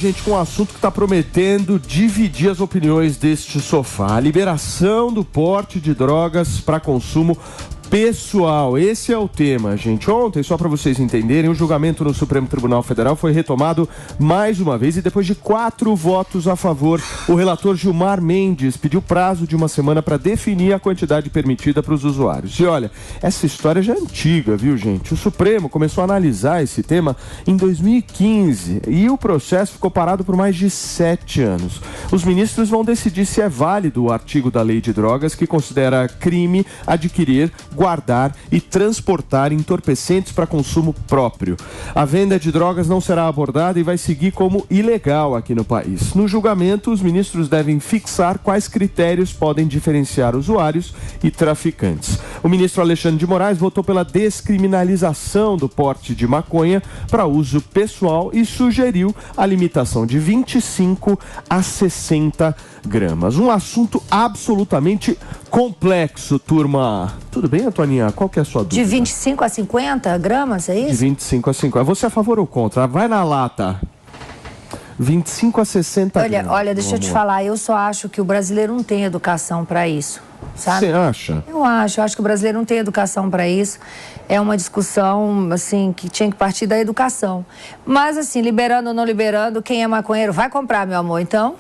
Gente, com um assunto que está prometendo dividir as opiniões deste sofá. A liberação do porte de drogas para consumo pessoal. Esse é o tema, gente. Ontem, só para vocês entenderem, o julgamento no Supremo Tribunal Federal foi retomado mais uma vez e depois de 4 votos a favor, o relator Gilmar Mendes pediu prazo de uma semana para definir a quantidade permitida para os usuários. E olha, essa história já é antiga, viu, gente? O Supremo começou a analisar esse tema em 2015 e o processo ficou parado por mais de 7 anos. Os ministros vão decidir se é válido o artigo da Lei de Drogas que considera crime adquirir, guardar e transportar entorpecentes para consumo próprio. A venda de drogas não será abordada e vai seguir como ilegal aqui no país. No julgamento, os ministros devem fixar quais critérios podem diferenciar usuários e traficantes. O ministro Alexandre de Moraes votou pela descriminalização do porte de maconha para uso pessoal e sugeriu a limitação de 25 a 60 gramas. Um assunto absolutamente complexo, turma. Tudo bem, Antoninha? Qual que é a sua dúvida? De 25 a 50 gramas, é isso? De 25 a 50. Você é a favor ou contra? Vai na lata. 25 a 60 gramas. Olha, deixa eu te falar, eu só acho que o brasileiro não tem educação para isso, sabe? Você acha? Eu acho que o brasileiro não tem educação para isso. É uma discussão, assim, que tinha que partir da educação. Mas, assim, liberando ou não liberando, quem é maconheiro vai comprar, meu amor, então...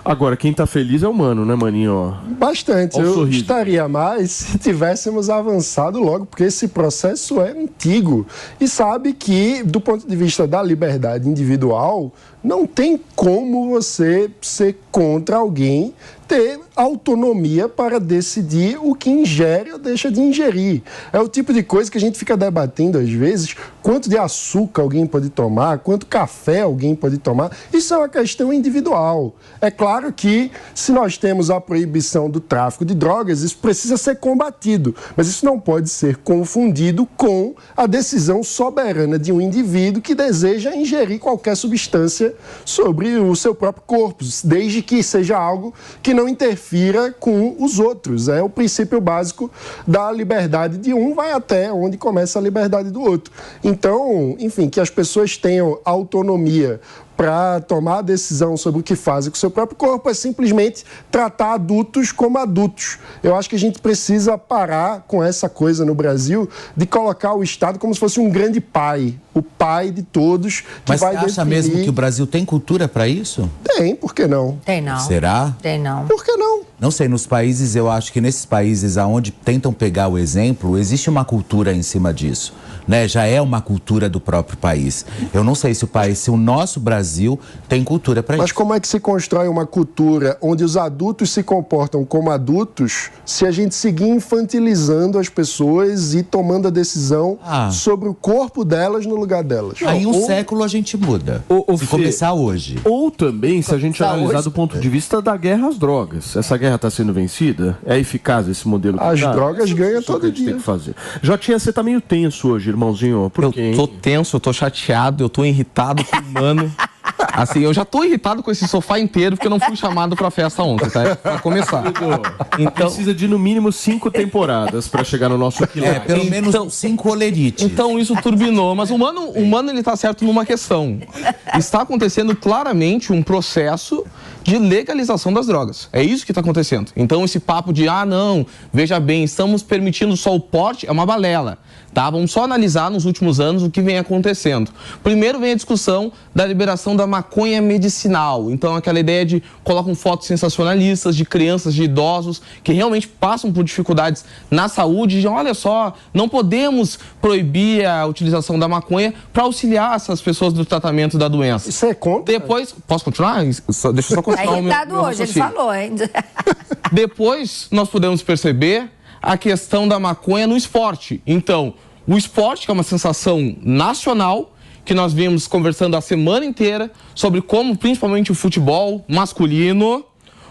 Agora, quem tá feliz é o Mano, né, Maninho? Bastante. Eu estaria mais se tivéssemos avançado logo, porque esse processo é antigo. E sabe que, do ponto de vista da liberdade individual, não tem como você ser contra alguém ter autonomia para decidir o que ingere ou deixa de ingerir. É o tipo de coisa que a gente fica debatendo às vezes, quanto de açúcar alguém pode tomar, quanto café alguém pode tomar. Isso é uma questão individual. É claro que se nós temos a proibição do tráfico de drogas, isso precisa ser combatido, mas isso não pode ser confundido com a decisão soberana de um indivíduo que deseja ingerir qualquer substância sobre o seu próprio corpo, desde que seja algo que não interfira com os outros. É o princípio básico da liberdade de um, vai até onde começa a liberdade do outro. Então, enfim, que as pessoas tenham autonomia para tomar a decisão sobre o que fazem com o seu próprio corpo é simplesmente tratar adultos como adultos. Eu acho que a gente precisa parar com essa coisa no Brasil de colocar o Estado como se fosse um grande pai, o pai de todos. Mas você acha mesmo que o Brasil tem cultura para isso? Tem, por que não? Tem não. Será? Tem não. Por que não? Não sei, nos países, eu acho que nesses países onde tentam pegar o exemplo, existe uma cultura em cima disso, né? Já é uma cultura do próprio país. Eu não sei se o nosso Brasil tem cultura para isso. Mas como é que se constrói uma cultura onde os adultos se comportam como adultos se a gente seguir infantilizando as pessoas e tomando a decisão sobre o corpo delas no lugar delas? Aí século a gente muda, se começar hoje. Ou também, se a gente analisar do ponto de vista da guerra às drogas. Essa guerra está sendo vencida? É eficaz esse modelo? As drogas ganham todo dia. Tem que fazer. Jotinha, você tá meio tenso hoje, irmãozinho. Por quê? Eu tô tenso, eu tô chateado, eu tô irritado com o Mano. Assim, eu já tô irritado com esse sofá inteiro porque eu não fui chamado pra festa ontem, tá? Pra começar. Então, precisa de no mínimo 5 temporadas pra chegar no nosso quilômetro. Pelo menos 5 olerites. Então isso turbinou, mas o Mano ele tá certo numa questão. Está acontecendo claramente um processo de legalização das drogas. É isso que está acontecendo. Então esse papo de, não, veja bem, estamos permitindo só o porte, é uma balela. Tá? Vamos só analisar nos últimos anos o que vem acontecendo. Primeiro vem a discussão da liberação da maconha medicinal. Então aquela ideia de colocam fotos sensacionalistas de crianças, de idosos que realmente passam por dificuldades na saúde. E olha só, não podemos proibir a utilização da maconha para auxiliar essas pessoas no tratamento da doença. Isso é contra? Depois, posso continuar? Deixa eu só continuar o meu hoje, ele falou, hein? Depois nós podemos perceber a questão da maconha no esporte. Então, o esporte, que é uma sensação nacional, que nós vimos conversando a semana inteira sobre como, principalmente o futebol masculino,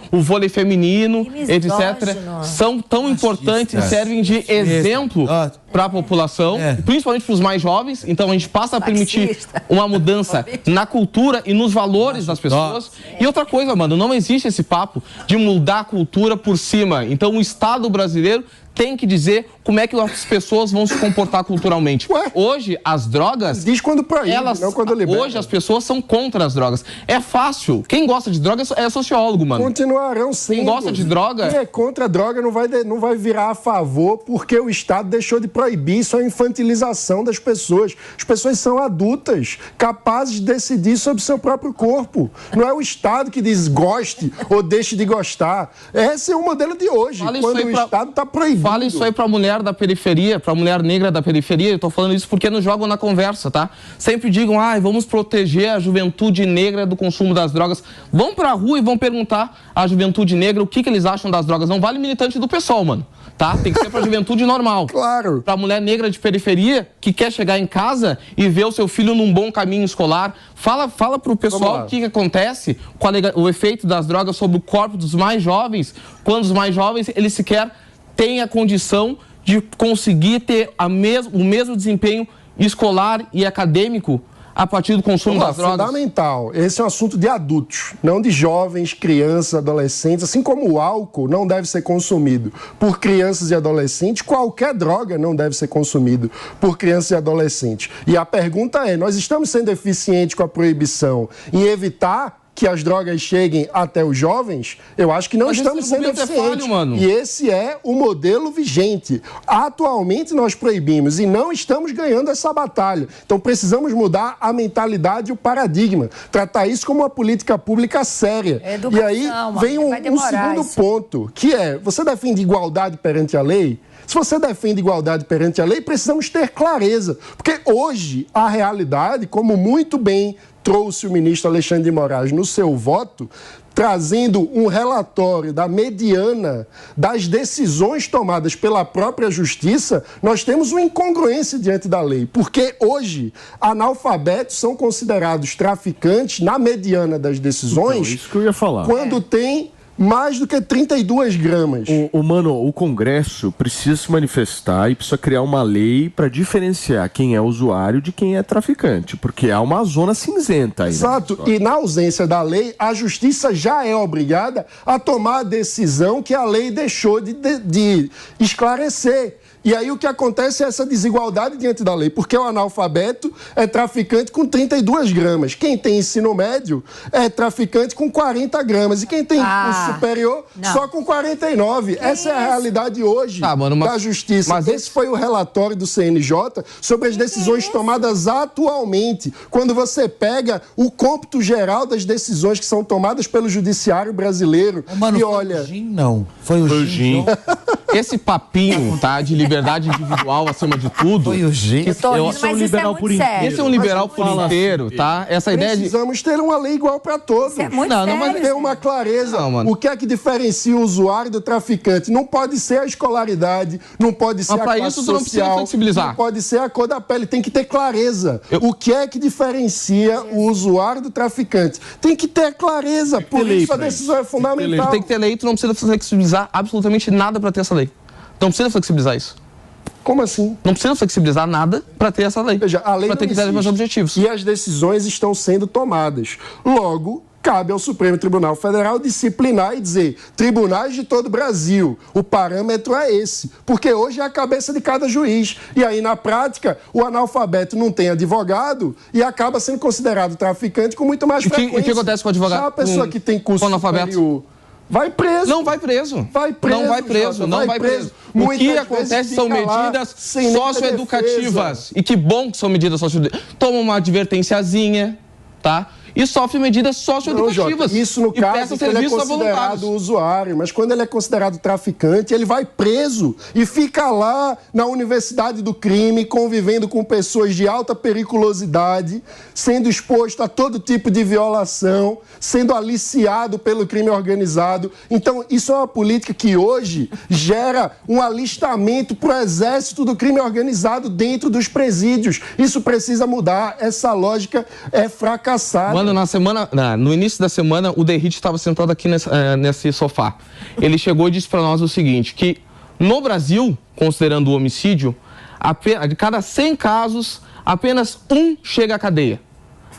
o vôlei feminino, etc., são tão importantes e servem de exemplo para a população, principalmente para os mais jovens. Então a gente passa a permitir uma mudança na cultura e nos valores das pessoas. E outra coisa, mano, não existe esse papo de mudar a cultura por cima. Então o Estado brasileiro tem que dizer como é que as pessoas vão se comportar culturalmente. Hoje, as drogas... Diz quando proíbe, não quando libera. Hoje, as pessoas são contra as drogas. É fácil. Quem gosta de droga é sociólogo, mano. Continuarão sendo. Quem gosta de droga... Quem é contra a droga não vai virar a favor porque o Estado deixou de proibir. Isso é infantilização das pessoas. As pessoas são adultas, capazes de decidir sobre seu próprio corpo. Não é o Estado que diz goste ou deixe de gostar. Esse é o modelo de hoje, quando o Estado está proibindo. Fala isso aí pra mulher da periferia, pra mulher negra da periferia. Eu tô falando isso porque nos jogam na conversa, tá? Sempre digam, vamos proteger a juventude negra do consumo das drogas. Vão pra rua e vão perguntar à juventude negra o que eles acham das drogas. Não vale militante do PSOL, mano. Tá? Tem que ser pra juventude normal. Claro. Pra mulher negra de periferia que quer chegar em casa e ver o seu filho num bom caminho escolar. Fala pro pessoal o que acontece, qual é o efeito das drogas sobre o corpo dos mais jovens, quando os mais jovens, eles sequer têm a condição de conseguir ter o mesmo desempenho escolar e acadêmico a partir do consumo das drogas. Fundamental. Esse é um assunto de adultos, não de jovens, crianças, adolescentes. Assim como o álcool não deve ser consumido por crianças e adolescentes, qualquer droga não deve ser consumido por crianças e adolescentes. E a pergunta é, nós estamos sendo eficientes com a proibição em evitar que as drogas cheguem até os jovens? Eu acho que não estamos sendo eficientes. E esse é o modelo vigente. Atualmente nós proibimos e não estamos ganhando essa batalha. Então precisamos mudar a mentalidade e o paradigma. Tratar isso como uma política pública séria. E aí vem um segundo ponto, que é, você defende igualdade perante a lei? Se você defende igualdade perante a lei, precisamos ter clareza. Porque hoje a realidade, como muito bem trouxe o ministro Alexandre de Moraes no seu voto, trazendo um relatório da mediana das decisões tomadas pela própria Justiça, nós temos uma incongruência diante da lei. Porque hoje, analfabetos são considerados traficantes na mediana das decisões, isso que eu ia falar. Quando tem mais do que 32 gramas. O Congresso precisa se manifestar e precisa criar uma lei para diferenciar quem é usuário de quem é traficante, porque há uma zona cinzenta aí. Exato. E na ausência da lei, a Justiça já é obrigada a tomar a decisão que a lei deixou de esclarecer. E aí o que acontece é essa desigualdade diante da lei, porque o analfabeto é traficante com 32 gramas. Quem tem ensino médio é traficante com 40 gramas. E quem tem curso superior, só com 49. Essa é a realidade hoje da Justiça. Mas esse foi o relatório do CNJ sobre as decisões tomadas atualmente. Quando você pega o cômputo geral das decisões que são tomadas pelo Judiciário brasileiro. E olha... Foi o Gin. Esse papinho, tá, de liberdade individual acima de tudo. Foi o Gin. Eu sou um liberal por inteiro. Esse é um liberal por inteiro, tá? Essa ideia de... Precisamos ter uma lei igual para todos. Isso é muito sério. Mas ter uma clareza. O que é que diferencia o usuário do traficante? Não pode ser a escolaridade, não pode ser a classe isso, tu não precisa social, flexibilizar. não pode ser a cor da pele. Tem que ter clareza. O que é que diferencia o usuário do traficante? Tem que ter clareza. Por isso a decisão é fundamental. Tem que ter lei, tu não precisa flexibilizar absolutamente nada para ter essa lei. Não precisa flexibilizar isso. Como assim? Não precisa flexibilizar nada para ter essa lei. Veja, a lei para ter critérios mais objetivos. E as decisões estão sendo tomadas. Logo, cabe ao Supremo Tribunal Federal disciplinar e dizer: tribunais de todo o Brasil, o parâmetro é esse. Porque hoje é a cabeça de cada juiz. E aí, na prática, o analfabeto não tem advogado e acaba sendo considerado traficante com muito mais frequência. O que acontece com o advogado? Já a pessoa que tem curso superior... Vai preso. Não vai preso. Vai preso. Não vai preso. Não vai preso. O que acontece são medidas socioeducativas. E que bom que são medidas socioeducativas. Toma uma advertenciazinha, tá? E sofre medidas socioeducativas. Isso no caso que ele é considerado usuário, mas quando ele é considerado traficante, ele vai preso e fica lá na universidade do crime, convivendo com pessoas de alta periculosidade, sendo exposto a todo tipo de violação, sendo aliciado pelo crime organizado. Então, isso é uma política que hoje gera um alistamento para o exército do crime organizado dentro dos presídios. Isso precisa mudar. Essa lógica é fracassada. Quando no início da semana, o Derrite estava sentado aqui nesse sofá. Ele chegou e disse para nós o seguinte, que no Brasil, considerando o homicídio, de cada 100 casos, apenas um chega à cadeia.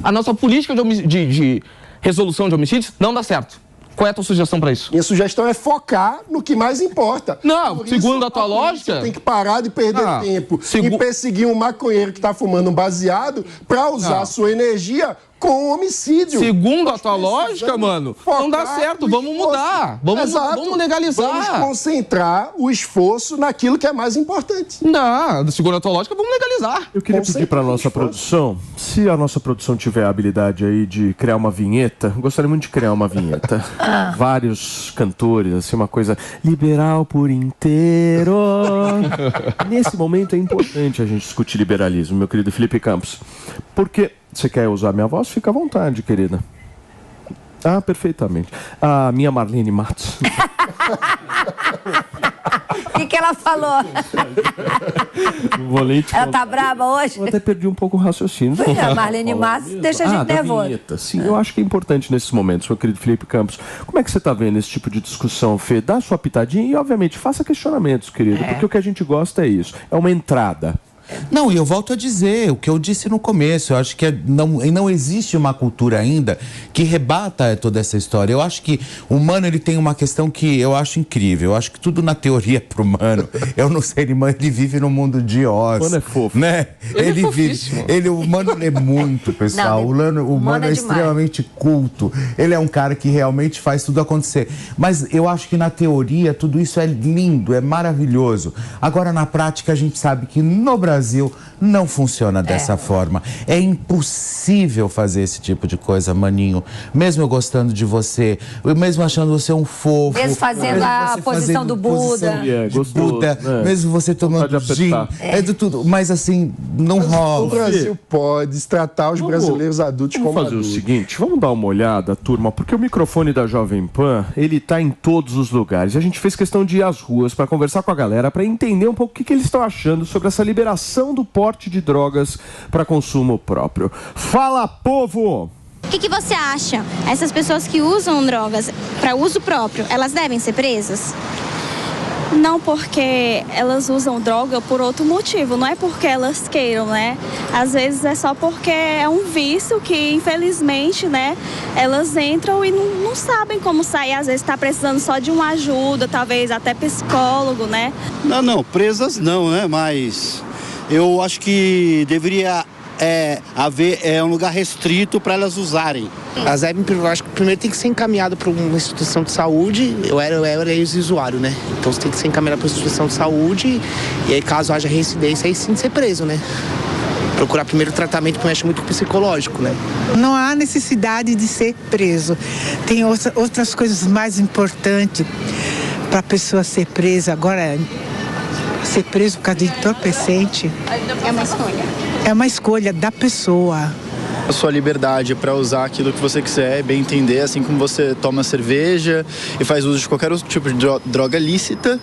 A nossa política de resolução de homicídios não dá certo. Qual é a tua sugestão para isso? Minha sugestão é focar no que mais importa. Não, segundo a tua lógica... Tem que parar de perder tempo em perseguir um maconheiro que está fumando um baseado para usar sua energia com homicídio. Segundo a tua lógica, mano, não dá certo. Vamos mudar. Vamos legalizar. Vamos concentrar o esforço naquilo que é mais importante. Não, segundo a tua lógica, vamos legalizar. Eu queria pedir para a nossa produção, se a nossa produção tiver a habilidade aí de criar uma vinheta, gostaria muito de criar uma vinheta. Vários cantores, assim, uma coisa liberal por inteiro. Nesse momento é importante a gente discutir liberalismo, meu querido Felipe Campos. Porque... Você quer usar minha voz? Fica à vontade, querida. Ah, perfeitamente. A minha Marlene Matos. O que ela falou? Ela tá brava hoje? Eu até perdi um pouco o raciocínio. A Marlene Matos deixa a gente nervoso. Vinheta. Sim, eu acho que é importante nesses momentos, meu querido Felipe Campos. Como é que você está vendo esse tipo de discussão, Fê? Dá a sua pitadinha e, obviamente, faça questionamentos, querido. Porque o que a gente gosta é isso. É uma entrada. Não, e eu volto a dizer o que eu disse no começo. Eu acho que não existe uma cultura ainda que rebata toda essa história. Eu acho que o humano, ele tem uma questão que eu acho incrível. Eu acho que tudo na teoria pro humano. Eu não sei, ele vive no mundo de Oz. O humano é fofo. Né? Ele vive. O humano é muito, pessoal. O humano é extremamente culto. Ele é um cara que realmente faz tudo acontecer. Mas eu acho que na teoria tudo isso é lindo, é maravilhoso. Agora, na prática, a gente sabe que no Brasil não funciona dessa forma. É impossível fazer esse tipo de coisa, maninho. Mesmo eu gostando de você, mesmo achando você um fofo. Mesmo fazendo a posição do Buda. Mesmo você tomando gin. É de tudo. Mas assim, não rola. O Brasil pode tratar os brasileiros adultos como adultos. Vamos fazer o seguinte, vamos dar uma olhada, turma, porque o microfone da Jovem Pan, ele tá em todos os lugares. A gente fez questão de ir às ruas para conversar com a galera, para entender um pouco o que eles estão achando sobre essa liberação do porte de drogas para consumo próprio. Fala, povo! O que você acha? Essas pessoas que usam drogas para uso próprio, elas devem ser presas? Não, porque elas usam droga por outro motivo, não é porque elas queiram, né? Às vezes é só porque é um vício que, infelizmente, né, elas entram e não sabem como sair. Às vezes está precisando só de uma ajuda, talvez até psicólogo, né? Não, presas não, né? Mas eu acho que deveria haver um lugar restrito para elas usarem. As EB, eu acho que primeiro tem que ser encaminhado para uma instituição de saúde. Eu era ex-usuário, né? Então você tem que ser encaminhado para uma instituição de saúde e aí, caso haja reincidência, aí sim ser preso, né? Procurar primeiro tratamento que mexe muito com o psicológico, né? Não há necessidade de ser preso. Tem outras coisas mais importantes para a pessoa ser presa. Agora, ser preso por causa de entorpecente é uma escolha. É uma escolha da pessoa. A sua liberdade para usar aquilo que você quiser, bem entender, assim como você toma cerveja e faz uso de qualquer outro tipo de droga lícita.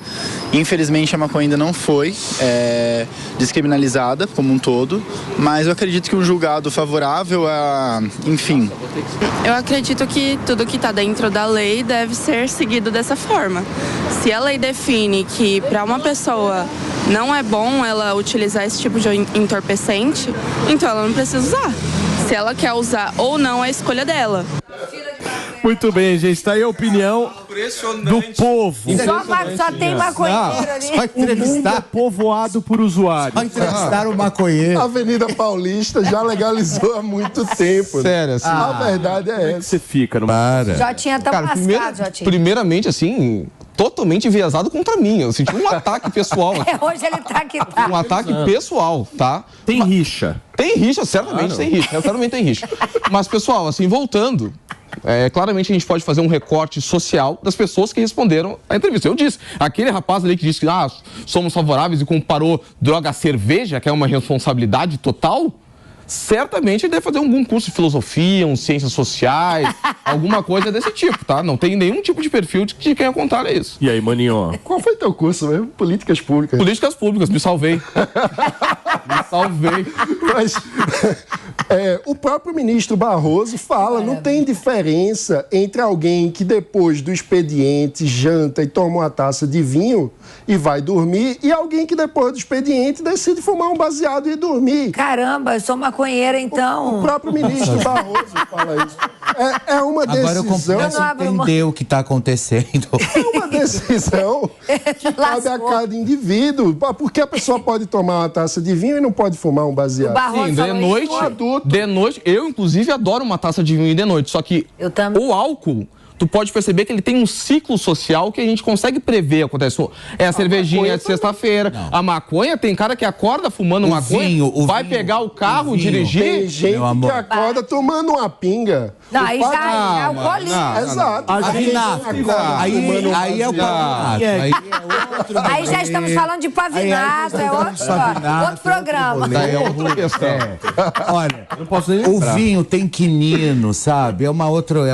Infelizmente a maconha ainda não foi descriminalizada como um todo, mas eu acredito que um julgado favorável enfim. Eu acredito que tudo que está dentro da lei deve ser seguido dessa forma. Se a lei define que para uma pessoa não é bom ela utilizar esse tipo de entorpecente, então ela não precisa usar. Se ela quer usar ou não, é a escolha dela. Muito bem, gente. Está aí a opinião do povo. Só tem maconheiro ali. Só entrevistar. O mundo é povoado por usuários. Só entrevistar o maconheiro. A Avenida Paulista já legalizou há muito tempo. Sério, assim. A verdade é essa. Você fica no... Já tinha tão lascado, já tinha. Primeiramente, assim, totalmente enviesado contra mim. Eu senti um ataque pessoal. Hoje ele tá aqui, tá? Um ataque pessoal, tá? Tem rixa. Tem rixa, certamente tem rixa. Certamente tem rixa. Mas, pessoal, assim, voltando... claramente a gente pode fazer um recorte social das pessoas que responderam à entrevista. Eu disse, aquele rapaz ali que disse que somos favoráveis e comparou droga a cerveja, que é uma responsabilidade total, certamente ele deve fazer algum curso de filosofia, ciências sociais, alguma coisa desse tipo, tá? Não tem nenhum tipo de perfil de quem é contrário a isso. E aí, maninho? Qual foi teu curso mesmo? Políticas públicas. Políticas públicas, me salvei. Me salvei. Mas O próprio ministro Barroso fala, não tem diferença entre alguém que depois do expediente janta e toma uma taça de vinho e vai dormir e alguém que depois do expediente decide fumar um baseado e dormir. Caramba, eu sou maconheira, então. O próprio ministro Barroso fala isso. É uma decisão... Agora eu começo a entender o que está acontecendo. É uma decisão que cabe a cada indivíduo. Porque a pessoa pode tomar uma taça de vinho e não pode fumar um baseado. Sim, de noite, eu inclusive adoro uma taça de vinho de noite, só que o álcool, tu pode perceber que ele tem um ciclo social que a gente consegue prever. Acontece a cervejinha de sexta-feira. A maconha, tem cara que acorda fumando maconha, vai pegar o carro, dirigir. Tem gente que acorda tomando uma pinga. Não, aí já é alcoolismo. Exato. Aí é o pavinato. Aí já estamos falando de pavinato, é outro programa. Daí é outra questão. Olha, o vinho tem quinino, sabe? É uma outra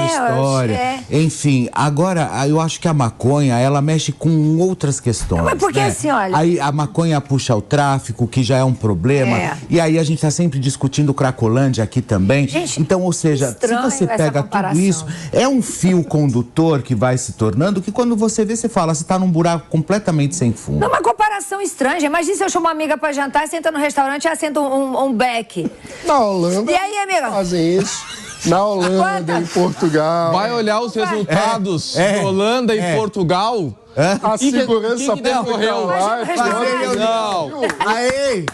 história. Enfim, agora eu acho que a maconha, ela mexe com outras questões. Mas porque assim, olha... Aí a maconha puxa o tráfico, que já é um problema. E aí a gente tá sempre discutindo Cracolândia aqui também. Gente, então, ou seja, se você pega tudo isso, é um fio condutor que vai se tornando, que quando você vê, você fala, você tá num buraco completamente sem fundo. Não, uma comparação estranha. Imagina se eu chamo uma amiga pra jantar, senta no restaurante e assenta um beck. Na Holanda, e aí, amiga? fazem isso. Na Holanda, em Portugal. Vai olhar os resultados de Holanda e Portugal. A segurança decorreu. Não.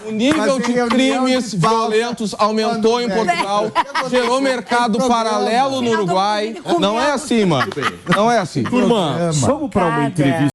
O nível de crimes violentos aumentou em Portugal. Gerou mercado paralelo no Uruguai. Não é assim, mano. Não é assim. Turma, vamos para uma entrevista.